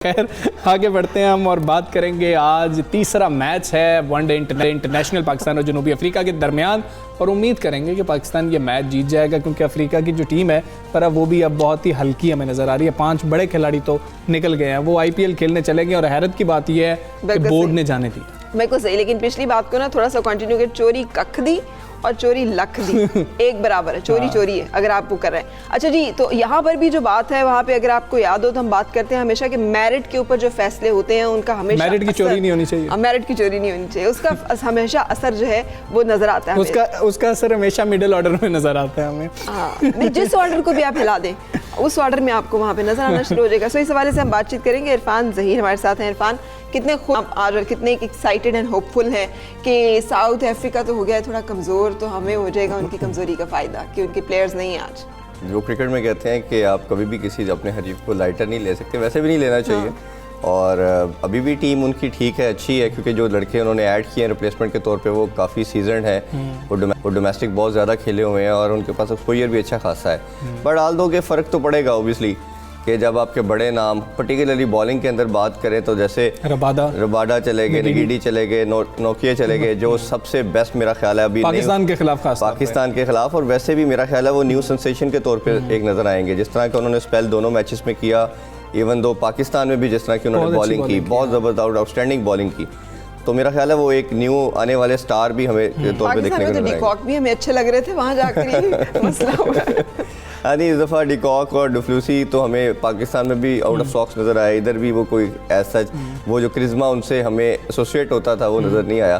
खैर आगे बढ़ते हैं हम और बात करेंगे। आज तीसरा मैच है वनडे इंटरनेशनल पाकिस्तान और जनूबी अफ्रीका के दरमियान और उम्मीद करेंगे कि पाकिस्तान ये मैच जीत जाएगा, क्योंकि अफ्रीका की जो टीम है पर अब वो भी अब बहुत ही हल्की हमें नज़र आ रही है। 5 बड़े खिलाड़ी तो निकल गए हैं, वो आईपीएल खेलने चले गए और हैरत की बात यह है कि बोर्ड ने जाने दी। बिल्कुल सही, लेकिन पिछली बात को ना थोड़ा सा कंटिन्यू कर, चोरी कख दी और चोरी लख दी एक बराबर है, चोरी चोरी है अगर आप वो कर रहे हैं। अच्छा जी, तो यहाँ पर भी जो बात है वहाँ पे अगर आपको याद हो तो हम बात करते हैं हमेशा कि मेरिट के ऊपर जो फैसले होते हैं उनका हमेशा मेरिट की चोरी नहीं होनी चाहिए। मेरिट की चोरी नहीं होनी चाहिए, उसका हमेशा असर जो है वो नजर आता है। उसका असर हमेशा मिडिल ऑर्डर में नजर आता है हमें। हाँ, जिस ऑर्डर को भी आप हिला दें उस ऑर्डर में आपको वहाँ पे नजर आना शुरू हो जाएगा। सो इस हवाले से हम बातचीत करेंगे। इरफान ज़हीर हमारे साथ हैं। इरफान, कितने कितने एक्साइटेड एंड होपफुल हैं कि साउथ अफ्रीका तो हो गया है थोड़ा कमज़ोर, तो हमें हो जाएगा उनकी कमज़ोरी का फ़ायदा कि उनके प्लेयर्स नहीं हैं आज। जो क्रिकेट में कहते हैं कि आप कभी भी किसी अपने हरीफ को लाइटर नहीं ले सकते, वैसे भी नहीं लेना चाहिए। और अभी भी टीम उनकी ठीक है, अच्छी है, क्योंकि जो लड़के उन्होंने ऐड किए हैं रिप्लेसमेंट के तौर पे वो काफ़ी सीजनड है, वो डोमेस्टिक बहुत ज़्यादा खेले हुए हैं और उनके पास एक्सपोजर भी अच्छा खासा है। बट आल दो के फ़र्क तो पड़ेगा ओबियसली कि जब आपके बड़े नाम पर्टिकुलरली बॉलिंग के अंदर बात करें तो जैसे रबाडा चले गए, निगीडी चले गए, नोकिया चले गए, जो सबसे बेस्ट मेरा ख्याल है अभी पाकिस्तान के खिलाफ, पाकिस्तान के खिलाफ। और वैसे भी मेरा ख्याल है वो न्यू सेंसेशन के तौर पे एक नज़र आएंगे, जिस तरह का उन्होंने स्पेल दोनों मैचेस में किया। इवन दो पाकिस्तान में भी जिस तरह की उन्होंने बॉलिंग की, बहुत ज़बरदस्त आउटस्टैंडिंग बॉलिंग की, तो मेरा ख्याल है वो एक न्यू आने वाले स्टार भी हमें तौर पे देखने को मिलेंगे। डिकॉक भी हमें अच्छे लग रहे थे वहाँ जाकर मसला हुआ। हाँ नहीं, इस दफ़ा डिकॉक और डुफ्लूसी तो हमें पाकिस्तान में भी आउट ऑफ सॉक्स नज़र आया, इधर भी वो कोई ऐसा वो जो क्रिज्मा उनसे हमें एसोसिएट होता था वो नज़र नहीं आया।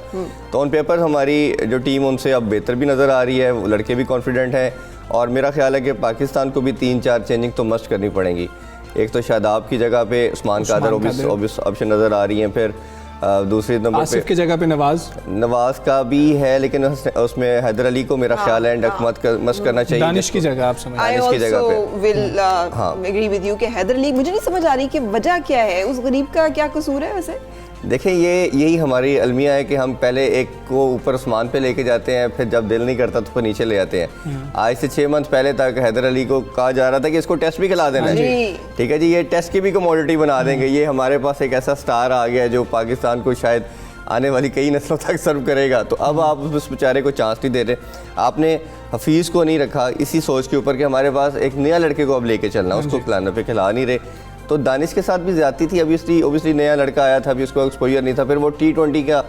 तो ऑन पेपर हमारी जो टीम उनसे अब बेहतर भी नज़र आ रही है, वो लड़के भी कॉन्फिडेंट हैं और मेरा ख्याल है कि पाकिस्तान को भी 3-4 चेंजिंग तो मस्ट करनी पड़ेंगी। एक तो शादाब की जगह पे उस्मान कादर ऑप्शन नज़र आ रही हैं, फिर दूसरी नंबर आसिफ की जगह पे नवाज का भी है, लेकिन उसमें हैदर अली को मेरा ख्याल है मस्ट करना चाहिए। दानिश की जगह आप समझ, दानिश की जगह पे एग्री विद यू कि हैदर अली, मुझे नहीं समझ आ रही कि वजह क्या है, उस गरीब का क्या कसूर है वैसे? देखें, यही हमारी अलमिया है कि हम पहले एक को ऊपर आसमान पे लेके जाते हैं, फिर जब दिल नहीं करता तो फिर नीचे ले आते हैं। आज से 6 मंथ पहले तक हैदर अली को कहा जा रहा था कि इसको टेस्ट भी खिला देना है, ठीक है जी, ये टेस्ट की भी कमोडिटी बना देंगे, ये हमारे पास एक ऐसा स्टार आ गया है जो पाकिस्तान को शायद आने वाली कई नस्लों तक सर्व करेगा। तो अब आप उस बेचारे को चांस नहीं दे रहे, आपने हफीज़ को नहीं रखा इसी सोच के ऊपर कि हमारे पास एक नया लड़के को अब लेके चलना, उसको खिलाना, पे खिला नहीं रहे। तो दानिश के साथ भी ज्यादती थी, ऑब्वियसली नया लड़का आया था, अभी उसको एक्सपोजर नहीं था, फिर वो T20 का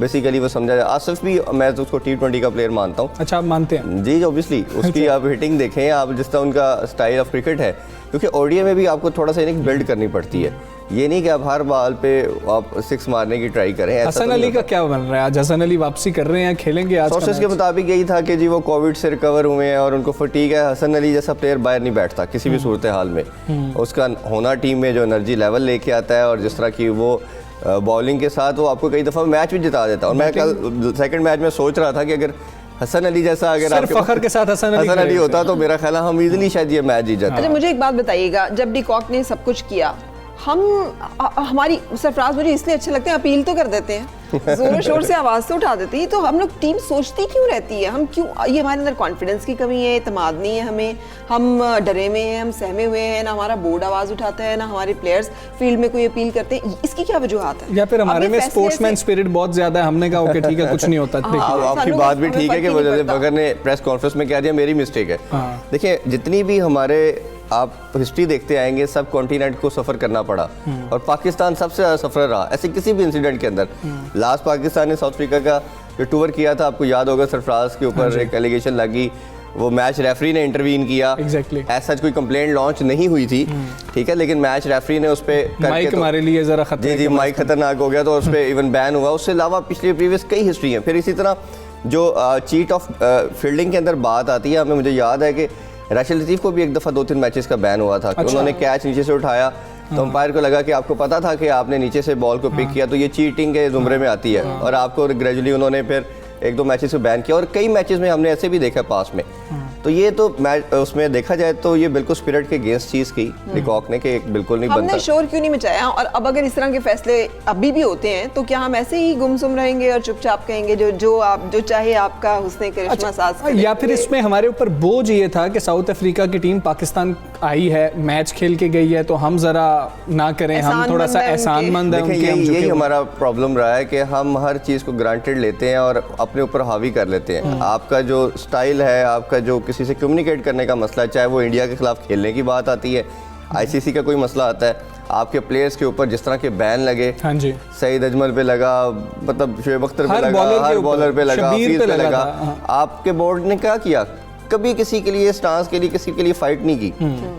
बेसिकली वो समझा जाए। आसिफ भी मैं तो उसको T20 का प्लेयर मानता हूँ। अच्छा, आप मानते हैं? जी ऑब्वियसली, उसकी आप हिटिंग देखें, आप जिस तरह उनका स्टाइल ऑफ क्रिकेट है, क्योंकि ओडीआई में भी आपको थोड़ा सा इनिंग बिल्ड करनी पड़ती है, ये नहीं कि आप हर बॉल पे आप 6 मारने की ट्राई करें। हसन अली का क्या बन रहा है आज? हसन अली वापसी कर रहे हैं, खेलेंगे आज? सोर्सेस के मुताबिक यही था कि जी वो कोविड से रिकवर हुए हैं और उनको फटीग है। हसन अली जैसा प्लेयर बाहर नहीं बैठता किसी भी सूरत हाल में, उसका होना टीम में जो एनर्जी लेवल लेके आता है और जिस तरह की वो बॉलिंग के साथ वो आपको कई दफ़ा मैच भी जिता देता है। और मैं कल सेकंड मैच में सोच रहा था कि अगर हसन अली जैसा अगर फखर के साथ हसन अली होता तो मेरा ख्याल है हम इजीली शायद ये मैच जीत जाते। अच्छा, मुझे एक बात बताइएगा, जब डिकॉक ने सब कुछ किया, हमारी सरफराज मुझे इसलिए अच्छे लगते हैं, अपील तो कर देते हैं, जोर शोर से आवाज़ तो उठा देती है, तो हम लोग टीम सोचती क्यों रहती है? हम क्यों, ये हमारे अंदर कॉन्फिडेंस की कमी है, इत्मीनान नहीं है हमें, हम डरे हुए हैं, हम सहमे हुए हैं, ना हमारा बोर्ड आवाज़ उठाता है, ना हमारे प्लेयर्स फील्ड में कोई अपील करते हैं, इसकी क्या वजूहत है? या फिर हमारे में स्पोर्ट्समैन स्पिरिट बहुत ज्यादा है, हमने कहा ओके ठीक है कुछ नहीं होता। आपकी बात भी ठीक है कि बगर ने प्रेस कॉन्फ्रेंस में कह दिया मेरी मिस्टेक है। देखिए, जितनी भी हमारे आप हिस्ट्री देखते आएंगे, सब कॉन्टिनेंट को सफ़र करना पड़ा और पाकिस्तान सबसे ज़्यादा सफ़र रहा ऐसे किसी भी इंसिडेंट के अंदर। लास्ट पाकिस्तान ने साउथ अफ्रीका का जो टूर किया था, आपको याद होगा, सरफराज के ऊपर एक एलिगेशन लगी, वो मैच रेफरी ने इंटरवीन किया। ऐसा कोई कंप्लेंट लॉन्च नहीं हुई थी, ठीक है, लेकिन मैच रेफरी ने उस पर माइक हमारे लिए ज़रा जी माइक खतरनाक हो गया तो उस पर इवन बैन हुआ। उससे अलावा पिछले प्रीवियस कई हिस्ट्री हैं। फिर इसी तरह जो चीट ऑफ फील्डिंग के अंदर बात आती है, हमें मुझे याद है कि राशिद लतीफ़ को भी एक दफ़ा 2-3 मैचेस का बैन हुआ था कि उन्होंने कैच नीचे से उठाया तो अंपायर को लगा कि आपको पता था कि आपने नीचे से बॉल को पिक किया, तो ये चीटिंग के जुमरे में आती है और आपको ग्रेजुअली उन्होंने फिर 1-2 मैचेस को बैन किया और कई मैचेस में हमने ऐसे भी देखा पास में। तो ये तो मैच उसमें देखा जाए तो ये बिल्कुल स्पिरिट के अगेंस्ट चीज़ की डिकॉक ने कि बिल्कुल नहीं बनता। हमने शोर क्यों नहीं मचाया? और अब अगर इस तरह के फैसले अभी भी होते हैं तो क्या हम ऐसे ही गुमसुम रहेंगे और चुपचाप कहेंगे जो चाहे आपका हुस्ने करिश्मा साज करे? या फिर इसमें हमारे ऊपर बोझ ये था कि साउथ अफ्रीका की टीम पाकिस्तान आई है, मैच खेल के गई है, तो हम ज़रा ना करें, हम थोड़ा सा एहसानमंद है देखिए उनके। यही हमारा प्रॉब्लम रहा है कि हम हर चीज़ को ग्रांटेड लेते हैं और अपने ऊपर हावी कर लेते हैं। आपका जो स्टाइल है, आपका जो किसी से कम्युनिकेट करने का मसला, चाहे वो इंडिया के खिलाफ खेलने की बात आती है, आईसीसी का कोई मसला आता है, आपके प्लेयर्स के ऊपर जिस तरह के बैन लगे, हाँ जी, सईद अजमल पे लगा, मतलब शोएब अख्तर पे लगा, हर बॉलर पे लगा, शब्बीर पे लगा, आपके बोर्ड ने क्या किया? कभी किसी के लिए स्टांस के लिए किसी के लिए फाइट नहीं की।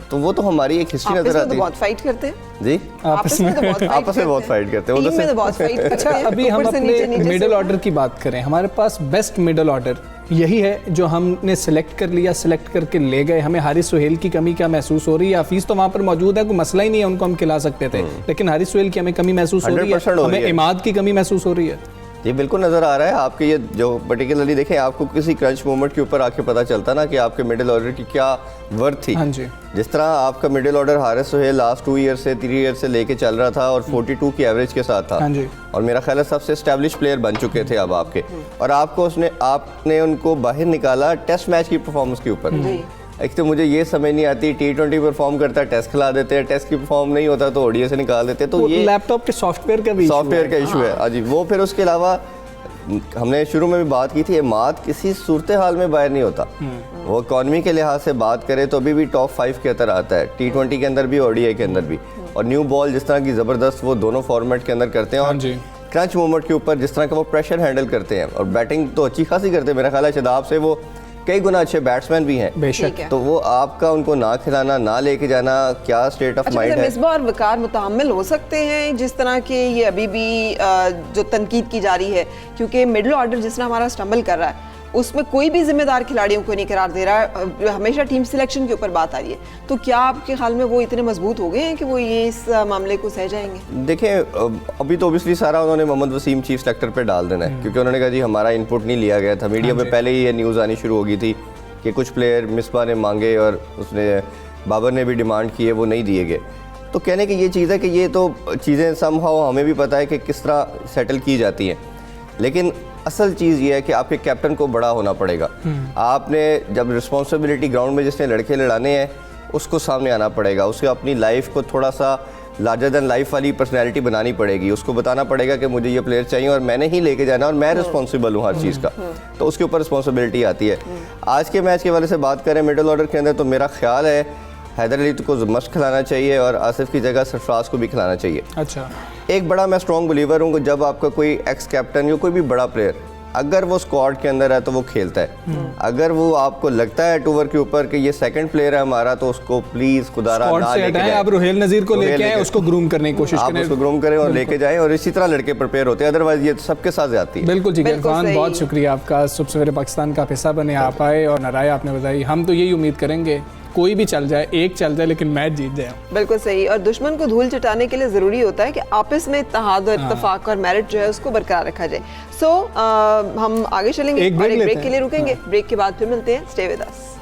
तो वो तो हमारी एक हिस्ट्री नजर आती है। बहुत फाइट करते हैं जी, आपस में तो बहुत फाइट करते हैं, टीम में तो बहुत फाइट करते हैं। अभी हम अपने मिडिल ऑर्डर की बात करें, हमारे पास बेस्ट मिडिल ऑर्डर यही है जो हमने सिलेक्ट कर लिया, सिलेक्ट करके ले गए। हमें हारिस सुहेल की कमी क्या महसूस हो रही है? हफीज तो वहाँ पर मौजूद है, कोई मसला ही नहीं है, उनको हम खिला सकते थे, लेकिन हारिस सुहेल की हमें कमी महसूस हो रही है, हमें इमाद की कमी महसूस हो रही है। ये बिल्कुल नज़र आ रहा है आपके, ये जो पर्टिकुलरली देखें, आपको किसी क्रंच मोमेंट के ऊपर आके पता चलता ना कि आपके मिडिल ऑर्डर की क्या वर्थ थी। हाँ जी, जिस तरह आपका middle order Haris Sohail last 2 year से 3 ईयर से लेके चल रहा था और 42 की एवरेज के साथ था। हाँ जी, और मेरा ख्याल है सबसे एस्टेब्लिश प्लेयर बन चुके थे अब आपके, और आपने उनको बाहर निकाला टेस्ट मैच की परफॉर्मेंस के ऊपर। एक तो मुझे ये समझ नहीं आती, T20 परफॉर्म करता है, टेस्ट खिला देते हैं, टेस्ट की परफॉर्म नहीं होता तो ओडीआई से निकाल देते हैं। तो ये लैपटॉप के सॉफ्टवेयर का भी इशू है। हाँ जी, वो फिर उसके अलावा हमने शुरू में भी बात की थी, इमाद किसी सूरत हाल में बाहर नहीं होता। वो इकॉनमी के लिहाज से बात करें तो अभी भी टॉप 5 के अंदर आता है, T20 के अंदर भी, ओडीआई के अंदर भी। और न्यू बॉल जिस तरह की ज़बरदस्त वो दोनों फॉर्मेट के अंदर करते हैं, और क्रंच मोमेंट के ऊपर जिस तरह का वो प्रेशर हैंडल करते हैं, और बैटिंग तो अच्छी खासी करते हैं। मेरा ख्याल है शादाब से वो कई गुना अच्छे बैट्समैन भी हैं, बेशक। तो वो आपका उनको ना खिलाना, ना लेके जाना, क्या स्टेट ऑफ माइंड है? मिसबाह और वकार मुतहम्मिल हो सकते हैं जिस तरह के ये अभी भी जो तनकीद की जा रही है, क्योंकि मिडिल ऑर्डर जिस तरह हमारा स्टम्बल कर रहा है उसमें कोई भी जिम्मेदार खिलाड़ियों को नहीं करार दे रहा है। हमेशा टीम सिलेक्शन के ऊपर बात आ रही है, तो क्या आपके ख्याल में वो इतने मजबूत हो गए हैं कि वो ये इस मामले को सह जाएंगे? देखें, अभी तो ऑब्वियसली सारा उन्होंने मोहम्मद वसीम चीफ सेलेक्टर पे डाल देना है, क्योंकि उन्होंने कहा जी हमारा इनपुट नहीं लिया गया था। मीडिया में पहले ही ये न्यूज़ आनी शुरू हो गई थी कि कुछ प्लेयर मिसबा ने मांगे और उसने बाबर ने भी डिमांड की है, वो नहीं दिए गए। तो कहने की ये चीज़ है कि ये तो चीज़ें समहाउ हमें भी पता है कि किस तरह सेटल की जाती हैं, लेकिन असल चीज़ ये है कि आपके कैप्टन को बड़ा होना पड़ेगा। आपने जब रिस्पॉन्सिबिलिटी ग्राउंड में जिसने लड़के लड़ाने हैं उसको सामने आना पड़ेगा, उसको अपनी लाइफ को थोड़ा सा लार्जर दैन लाइफ वाली पर्सनैलिटी बनानी पड़ेगी, उसको बताना पड़ेगा कि मुझे ये प्लेयर चाहिए और मैंने ही लेके जाना और मैं रिस्पॉन्सिबल हूँ हर चीज़ का, तो उसके ऊपर रिस्पॉन्सिबिलिटी आती है। आज के मैच के वाले से बात करें मिडिल ऑर्डर के अंदर, तो मेरा ख्याल है हैदर अली को मस्ट खिलाना चाहिए और आसिफ की जगह सरफराज को भी खिलाना चाहिए। अच्छा, एक बड़ा मैं स्ट्रॉन्ग बिलीवर हूँ कि जब आपका कोई एक्स कैप्टन या कोई भी बड़ा प्लेयर अगर वो स्क्वाड के अंदर है तो वो खेलता है। अगर वो आपको लगता है टूवर के ऊपर कि ये सेकंड प्लेयर है हमारा, तो उसको प्लीज खुदारा ना लेके जाए। आप रुहेल नज़ीर को लेके आए, उसको ग्रूम करने की कोशिश करें, उसको ग्रूम करें और लेके जाएं, और इसी तरह लड़के प्रिपेयर होते हैं, अदरवाइज ये सबके साथ जाती है। बिल्कुल जी इरफान, बहुत शुक्रिया आपका, सुबह सवेरे पाकिस्तान का हिस्सा बने आप आए और नाराय आपने बताई। हम तो यही उम्मीद करेंगे कोई भी चल जाए, एक चल जाए, लेकिन मैच जीत जाए। बिल्कुल सही, और दुश्मन को धूल चटाने के लिए ज़रूरी होता है कि आपस में इत्तेहाद और इत्तेफाक और मेरिट जो है उसको बरकरार रखा जाए। सो हम आगे चलेंगे, एक ब्रेक के लिए रुकेंगे, ब्रेक के बाद फिर मिलते हैं। Stay with us.